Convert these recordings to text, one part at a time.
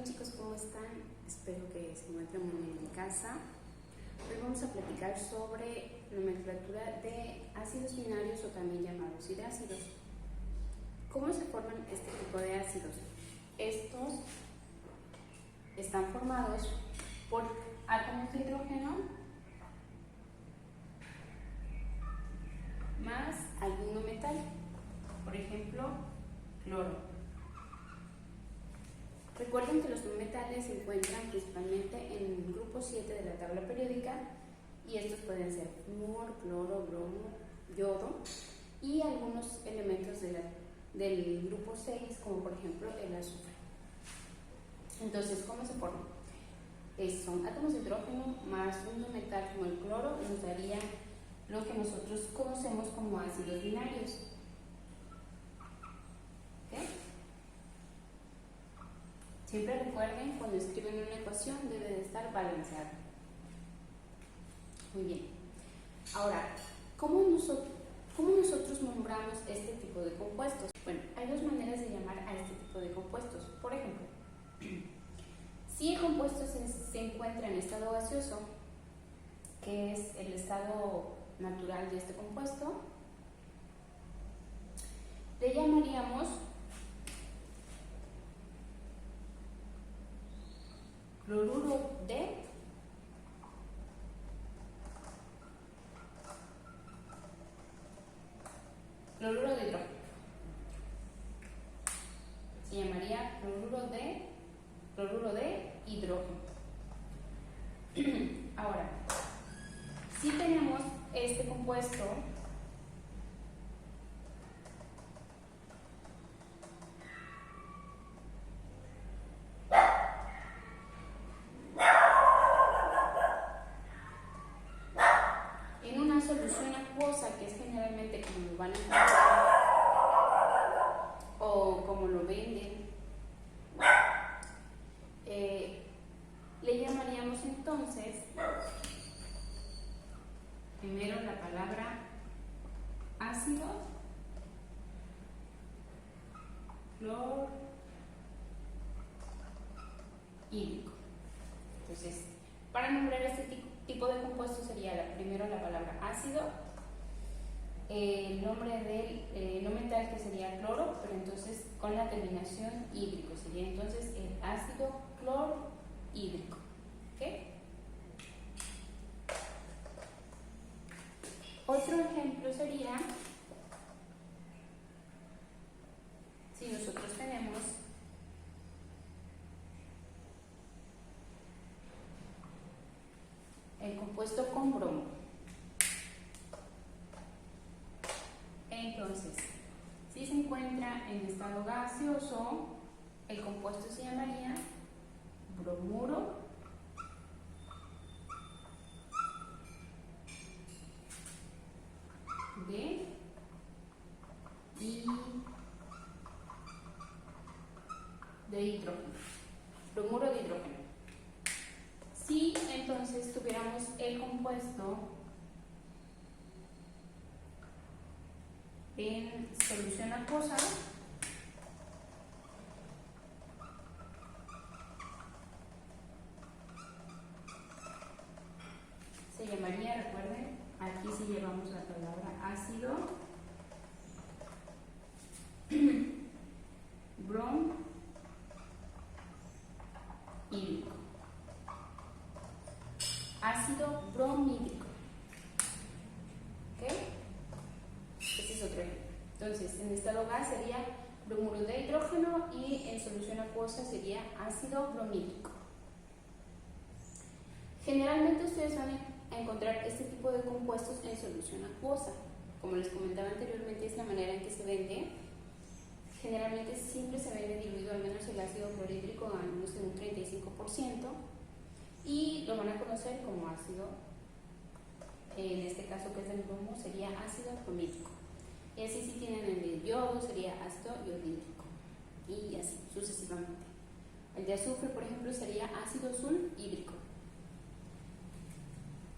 chicos, ¿cómo están? Espero que se encuentren muy bien en casa. Hoy vamos a platicar sobre nomenclatura de ácidos binarios o también llamados hidrácidos. ¿Cómo se forman este tipo de ácidos? Estos están formados por átomos de hidrógeno más algún metal, por ejemplo, cloro. Recuerden que los metales se encuentran principalmente en el grupo 7 de la tabla periódica y estos pueden ser flúor, cloro, bromo, yodo y algunos elementos del grupo 6 como por ejemplo el azufre. Entonces, ¿cómo se forman? Son átomos de hidrógeno más un metal como el cloro, nos daría lo que nosotros conocemos como ácidos binarios. ¿Okay? Siempre recuerden, cuando escriben una ecuación debe de estar balanceada. Muy bien. Ahora, ¿cómo nosotros nombramos este tipo de compuestos? Bueno, hay dos maneras de llamar a este tipo de compuestos. Por ejemplo, si el compuesto se encuentra en estado gaseoso, que es el estado natural de este compuesto, le llamaríamos cloruro de hidrógeno. Se llamaría cloruro de hidrógeno. Ahora, si tenemos este compuesto en una solución acuosa, que es generalmente como lo van a encontrar o como lo venden, le llamaríamos entonces primero la palabra ácido clorhídrico. Entonces, para nombrar este tipo de compuesto sería primero la palabra ácido, el nombre del no metal que sería cloro, pero entonces con la terminación hídrico, sería entonces el ácido clorhídrico. ¿Okay? Otro ejemplo sería si nosotros tenemos el compuesto con bromo. Entonces, si se encuentra en estado gaseoso, el compuesto se llamaría bromuro de hidrógeno. Bromuro de hidrógeno. Si entonces tuviéramos el compuesto en solución acuosa, se llamaría, recuerden, aquí si llevamos la palabra ácido bromhídrico. Ácido bromhídrico. ¿Ok? Este es otro ejemplo. Entonces, en estado gas sería bromuro de hidrógeno y en solución acuosa sería ácido bromhídrico. Generalmente ustedes van a encontrar este tipo de compuestos en solución acuosa. Como les comentaba anteriormente, es la manera en que se vende. Generalmente siempre se vende diluido al menos el ácido clorhídrico a menos de un 35% y lo van a conocer como ácido, en este caso que es del bromo sería ácido bromídrico. Y así si tienen el de yodo sería ácido iodídrico y así sucesivamente. El de azufre, por ejemplo, sería ácido sulfhídrico.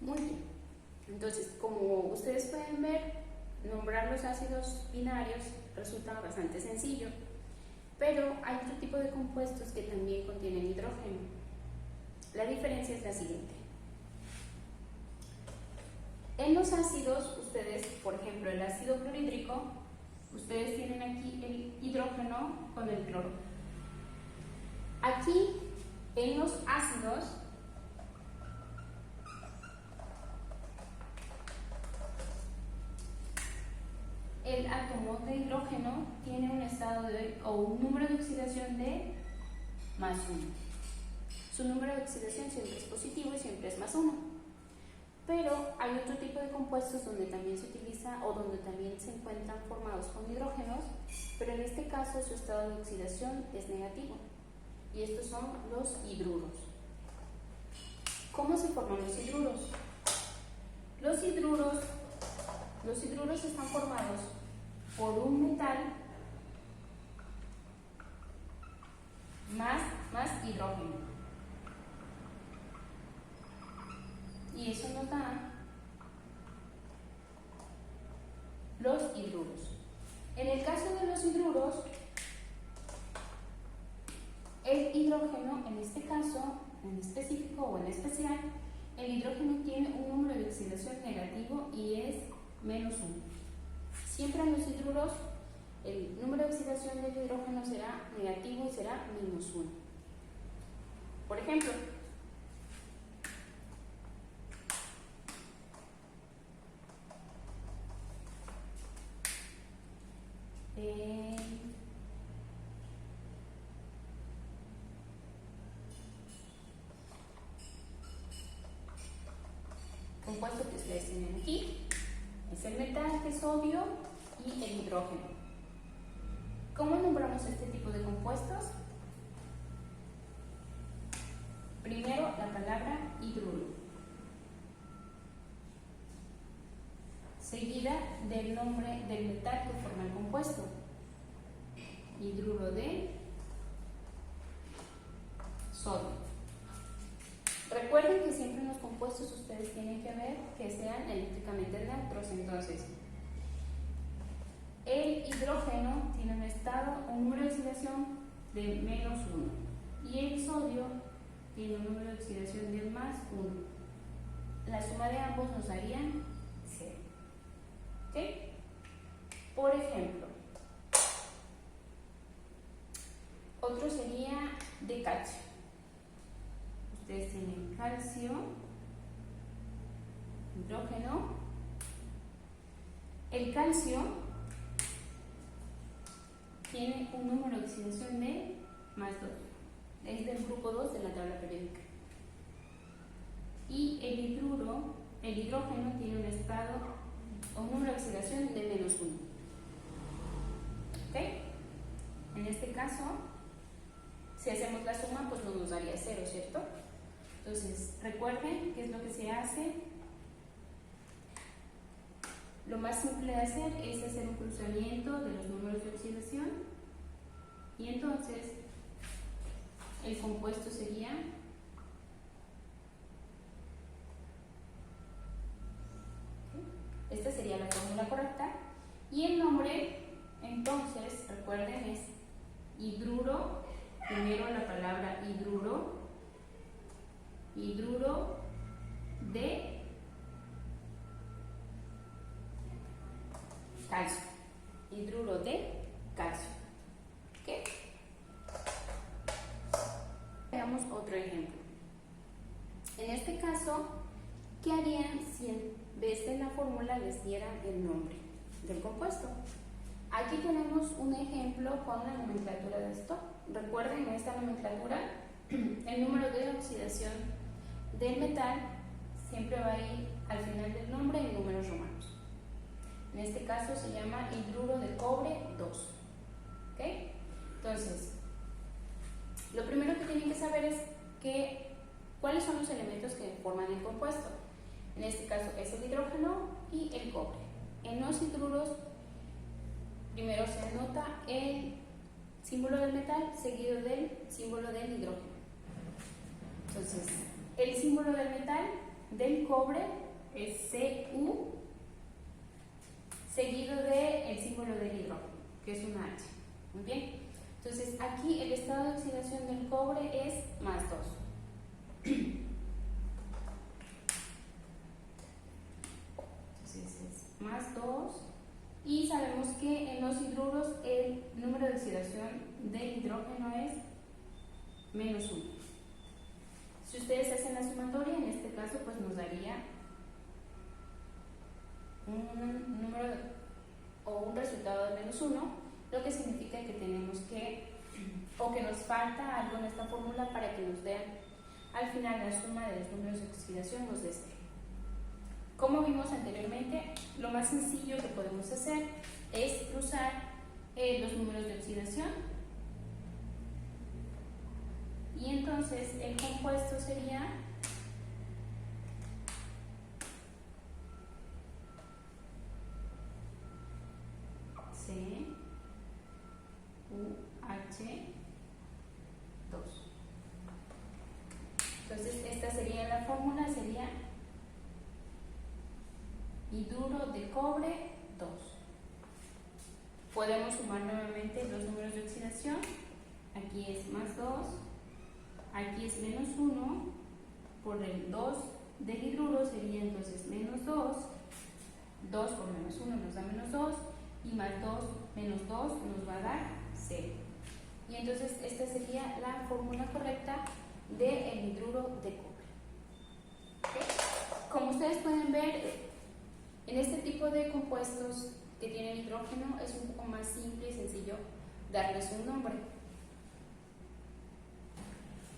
Muy bien. Entonces, como ustedes pueden ver, nombrar los ácidos binarios resulta bastante sencillo. Pero hay otro tipo de compuestos que también contienen hidrógeno. La diferencia es la siguiente. En los ácidos, ustedes, por ejemplo, el ácido clorhídrico, ustedes tienen aquí el hidrógeno con el cloro. Aquí, en los ácidos, el átomo de hidrógeno tiene un estado o un número de oxidación de +1. Su número de oxidación siempre es positivo y siempre es +1. Pero hay otro tipo de compuestos donde también se utiliza o donde también se encuentran formados con hidrógenos, pero en este caso su estado de oxidación es negativo. Y estos son los hidruros. ¿Cómo se forman los hidruros? Los hidruros están formados por un metal más hidrógeno. Y eso nos da los hidruros. En el caso de los hidruros, el hidrógeno, en este caso, en específico o en especial, el hidrógeno tiene un número de oxidación negativo y es -1. Siempre en los hidruros, el número de oxidación del hidrógeno será negativo y será -1. Por ejemplo, compuesto que ustedes tienen aquí es el metal, que es sodio, y el hidrógeno. ¿Cómo nombramos este tipo de compuestos? Primero, la palabra hidruro, seguida del nombre del metal que forma el compuesto. Hidruro de sodio. Recuerden que siempre en los compuestos ustedes tienen que ver que sean eléctricamente neutros. Entonces, el hidrógeno tiene un número de oxidación de -1 y el sodio tiene un número de oxidación de +1. La suma de ambos nos daría 0. ¿Ok? Por ejemplo, otro sería de calcio. Ustedes tienen calcio, hidrógeno. El calcio tiene un número de oxidación de +2. Es del grupo 2 de la tabla periódica. Y el hidrógeno tiene un estado o un número de oxidación de -1. ¿Ok? En este caso, si hacemos la suma, pues no nos daría 0, ¿cierto? Entonces, recuerden qué es lo que se hace. Lo más simple de hacer es hacer un cruzamiento de los números de oxidación y entonces el compuesto sería esta sería la fórmula correcta y el nombre, entonces, recuerden, es hidruro. Primero la palabra hidruro de calcio. Hidruro de calcio. ¿Ok? Veamos otro ejemplo. En este caso, ¿qué harían si en vez de la fórmula les diera el nombre del compuesto? Aquí tenemos un ejemplo con la nomenclatura de esto. Recuerden, en esta nomenclatura, el número de oxidación del metal siempre va a ir al final del nombre en números romanos. En este caso se llama hidruro de cobre 2. ¿Ok? Entonces, lo primero que tienen que saber es cuáles son los elementos que forman el compuesto. En este caso es el hidrógeno y el cobre. En los hidruros, primero se anota el símbolo del metal seguido del símbolo del hidrógeno. Entonces, el símbolo del metal del cobre es Cu, seguido del símbolo del hidrógeno, que es una H. Muy bien. Entonces aquí el estado de oxidación del cobre es más 2. Entonces es más 2. Y sabemos que en los hidruros el número de oxidación del hidrógeno es menos 1. Si ustedes hacen la sumatoria, en este caso pues nos daría un número o un resultado de menos 1, lo que significa que tenemos que, o que nos falta algo en esta fórmula para que nos den al final la suma de los números de oxidación nos dé 0. Como vimos anteriormente, lo más sencillo que podemos hacer es cruzar los números de oxidación, y entonces el compuesto sería CuH2. Entonces esta sería la fórmula, sería hidruro de cobre 2. Podemos sumar nuevamente los números de oxidación. Aquí es más 2, aquí es menos 1, por el 2 del hidruro sería entonces menos 2, 2 por menos 1 nos da menos 2, y más 2 menos 2 nos va a dar 0. Y entonces esta sería la fórmula correcta del hidruro de cobre. ¿Okay? Como ustedes pueden ver, en este tipo de compuestos que tienen hidrógeno es un poco más simple y sencillo darles un nombre.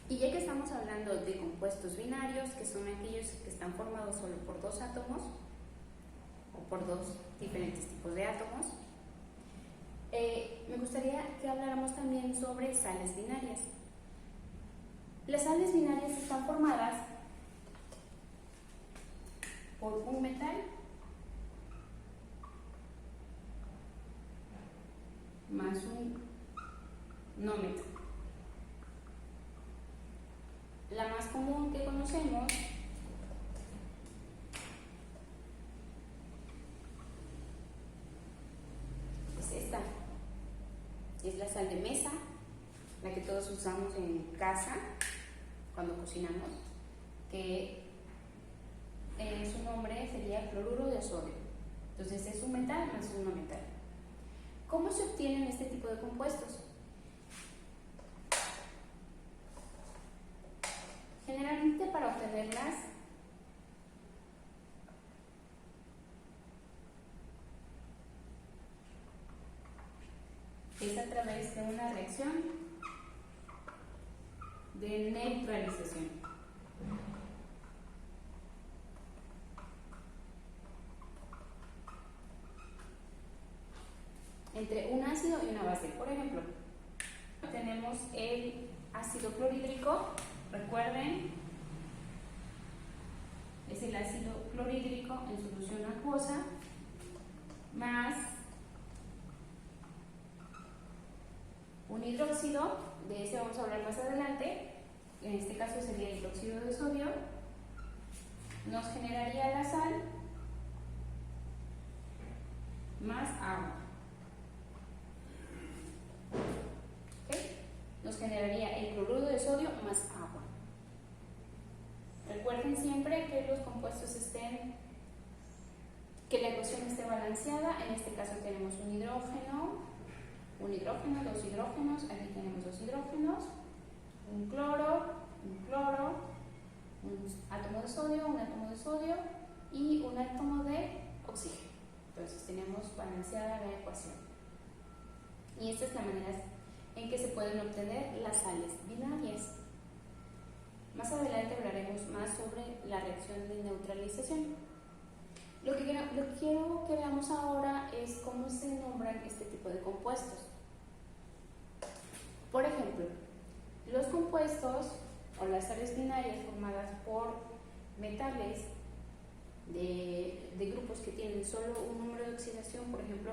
Y ya que estamos hablando de compuestos binarios, que son aquellos que están formados solo por 2 átomos o por 2 diferentes tipos de átomos, me gustaría que habláramos también sobre sales binarias. Las sales binarias están formadas por un metal más un no metal. La más común que conocemos es esta. Es la sal de mesa, la que todos usamos en casa cuando cocinamos, que su nombre sería cloruro de sodio. Entonces es un metal más un no metal. ¿Cómo se obtienen este tipo de compuestos? Generalmente para obtenerlas es a través de una reacción de neutralización. Entre un ácido y una base. Por ejemplo, tenemos el ácido clorhídrico, recuerden, es el ácido clorhídrico en solución acuosa más un hidróxido, de ese vamos a hablar más adelante, en este caso sería hidróxido de sodio, nos generaría la sal más agua. ¿Okay? Nos generaría el cloruro de sodio más agua. Recuerden siempre que los compuestos que la ecuación esté balanceada. En este caso tenemos un hidrógeno, dos hidrógenos, aquí tenemos dos hidrógenos, un cloro, un átomo de sodio y un átomo de oxígeno. Entonces tenemos balanceada la ecuación. Y esta es la manera en que se pueden obtener las sales binarias. Más adelante hablaremos más sobre la reacción de neutralización. Lo que quiero que veamos ahora es cómo se nombran este tipo de compuestos. Por ejemplo, los compuestos o las sales binarias formadas por metales de grupos que tienen solo un número de oxidación, por ejemplo,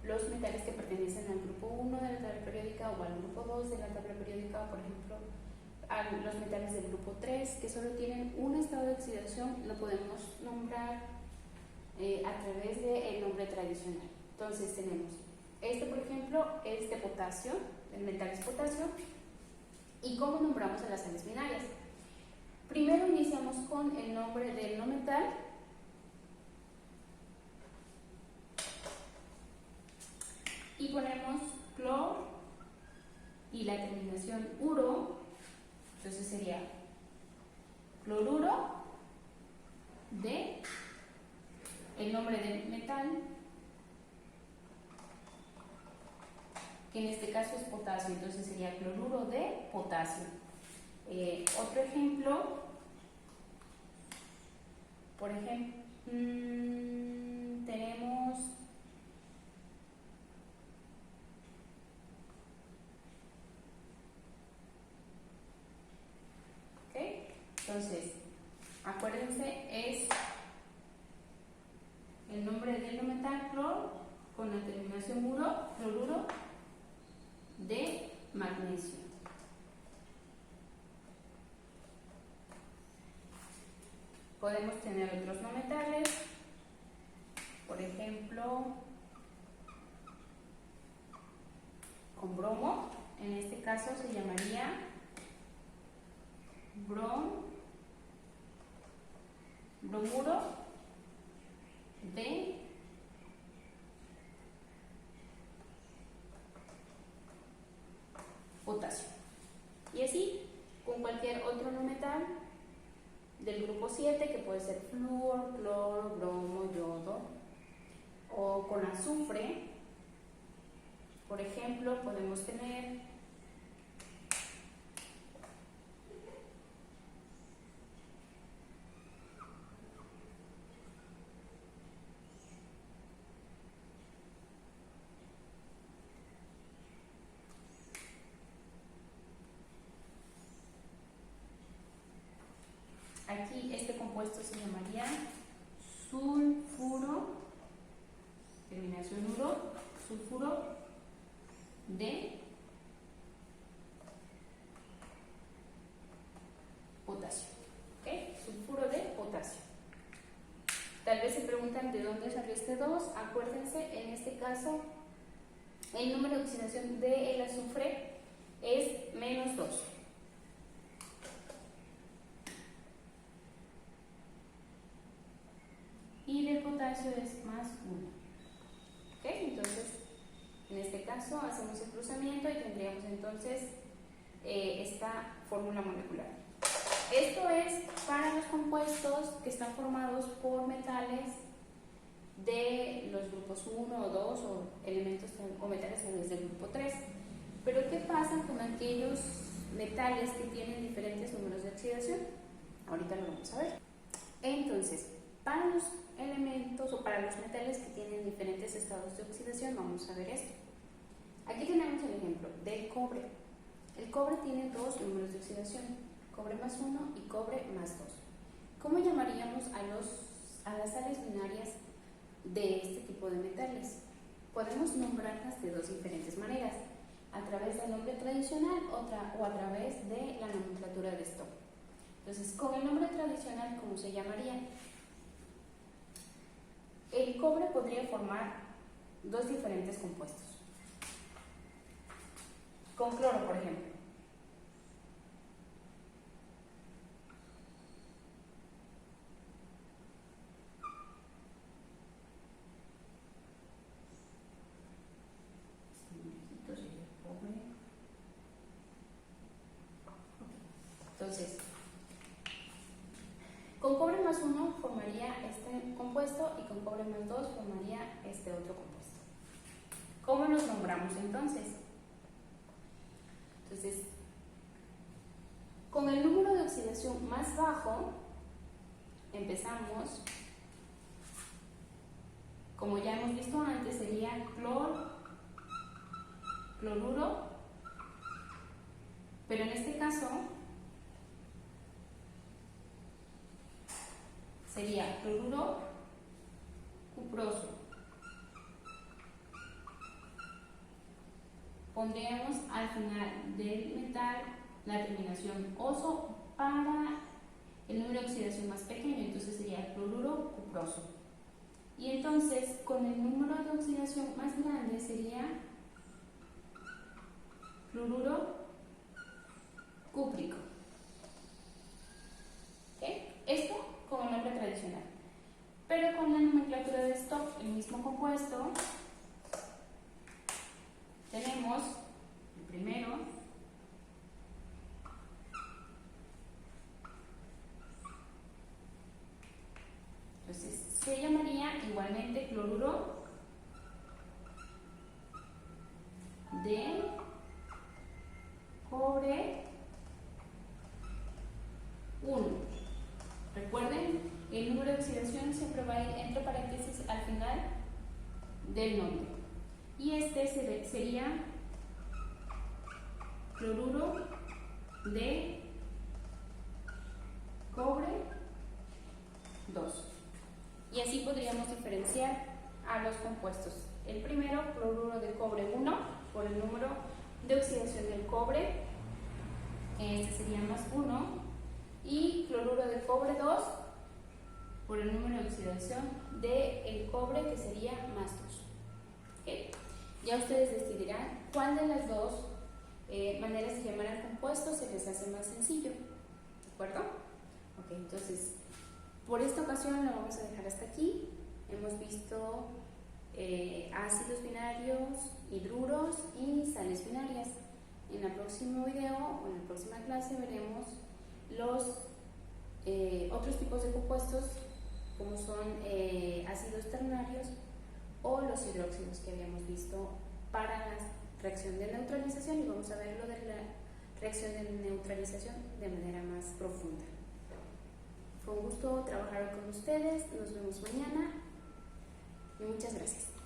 los metales que pertenecen al grupo 1 de la tabla periódica o al grupo 2 de la tabla periódica, o por ejemplo, a los metales del grupo 3 que solo tienen un estado de oxidación, lo podemos nombrar a través del nombre tradicional. Entonces tenemos, por ejemplo, es de potasio, el metal es potasio. ¿Y cómo nombramos a las sales binarias? Primero iniciamos con el nombre del no metal. Y ponemos clor y la terminación uro, entonces sería cloruro de el nombre del metal, que en este caso es potasio, entonces sería cloruro de potasio. Otro ejemplo, por ejemplo, tenemos entonces, acuérdense, es el nombre del no metal clor con la terminación uro, cloruro de magnesio. Podemos tener otros no metales, por ejemplo, con bromo, en este caso se llamaría bromuro de potasio. Y así con cualquier otro no metal del grupo 7, que puede ser flúor, cloro, bromo, yodo, o con azufre, por ejemplo, podemos tener aquí este compuesto se llamaría sulfuro, terminación uro, sulfuro de potasio. ¿Okay? Sulfuro de potasio. Tal vez se preguntan de dónde salió este 2. Acuérdense, en este caso, el número de oxidación del azufre es -2. Y del potasio es +1. ¿Okay? Entonces, en este caso, hacemos el cruzamiento y tendríamos entonces esta fórmula molecular. Esto es para los compuestos que están formados por metales de los grupos 1 o 2 o elementos o metales del grupo 3. Pero ¿qué pasa con aquellos metales que tienen diferentes números de oxidación? Ahorita lo vamos a ver. Entonces, para los elementos o para los metales que tienen diferentes estados de oxidación, vamos a ver esto. Aquí tenemos el ejemplo del cobre. El cobre tiene dos números de oxidación, cobre +1 y cobre +2. ¿Cómo llamaríamos a las sales binarias de este tipo de metales? Podemos nombrarlas de dos diferentes maneras, a través del nombre tradicional o a través de la nomenclatura de Stowe. Entonces, con el nombre tradicional, ¿cómo se llamaría? El cobre podría formar dos diferentes compuestos. Con cloro, por ejemplo. Entonces, con cobre +1 formaría este compuesto y con cobre +2 formaría este otro compuesto. ¿Cómo los nombramos entonces? Entonces, con el número de oxidación más bajo, empezamos, como ya hemos visto antes, sería cloruro, pero en este caso sería cloruro cuproso. Pondríamos al final del metal la terminación oso para el número de oxidación más pequeño, entonces sería cloruro cuproso. Y entonces con el número de oxidación más grande sería fluoruro cúprico. ¿Okay? Esto como nombre tradicional. Pero con la nomenclatura de stock, el mismo compuesto, tenemos el primero, entonces se llamaría igualmente cloruro de cobre 1. Recuerden, el número de oxidación siempre va a ir entre paréntesis al final del nombre. Y este sería cloruro de cobre 2. Y así podríamos diferenciar a los compuestos. El primero, cloruro de cobre 1, por el número de oxidación del cobre, este sería más 1. Y cloruro de cobre 2, por el número de oxidación del cobre, que sería más 2. ¿Okay? Ya ustedes decidirán cuál de las dos maneras de llamar al compuesto se les hace más sencillo. ¿De acuerdo? Ok, entonces, por esta ocasión lo vamos a dejar hasta aquí. Hemos visto ácidos binarios, hidruros y sales binarias. En el próximo video o en la próxima clase veremos los otros tipos de compuestos, como son ácidos ternarios o los hidróxidos que habíamos visto para la reacción de neutralización, y vamos a ver lo de la reacción de neutralización de manera más profunda. Fue un gusto trabajar con ustedes, nos vemos mañana y muchas gracias.